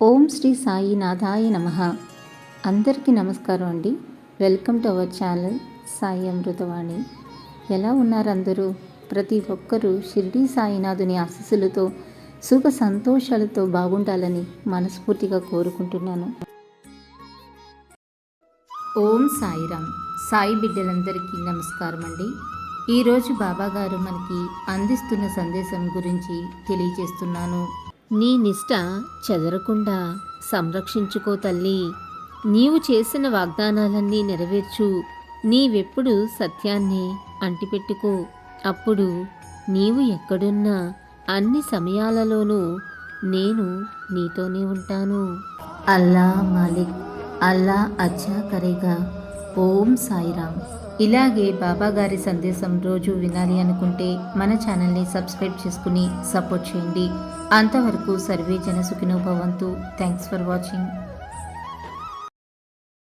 ఓం శ్రీ సాయినాథాయ నమః. అందరికీ నమస్కారం అండి. Welcome to our channel Sai Amruthavani. ఎలా ఉన్నారు అందరూ? ప్రతి ఒక్కరూ షిరిడి సాయినాథుని ఆశీస్సులతో సుఖ సంతోషాలతో బాగుండాలని మనస్ఫూర్తిగా కోరుకుంటున్నాను. ఓం సాయిరామ్. సాయి బిడ్డలందరికీ నమస్కారం అండి. ఈరోజు బాబాగారు మనకి అందిస్తున్న సందేశం గురించి తెలియజేస్తున్నాను. నీ నిష్ట చెదరకుండా సంరక్షించుకో తల్లి. నీవు చేసిన వాగ్దానాలన్నీ నెరవేర్చు. నీవెప్పుడు సత్యాన్ని అంటిపెట్టుకో. అప్పుడు నీవు ఎక్కడున్నా అన్ని సమయాలలోనూ నేను నీతోనే ఉంటాను. అల్లా మాలిక్, అల్లా అచ్చా కరేగా. ఓం సాయిరామ్. ఇలాగే బాబాగారి సందేశం రోజు వినాలి అనుకుంటే మన ఛానల్ని సబ్స్క్రైబ్ చేసుకుని సపోర్ట్ చేయండి. అంతవరకు సర్వే జన సుఖినో భవంతు. Thanks for watching.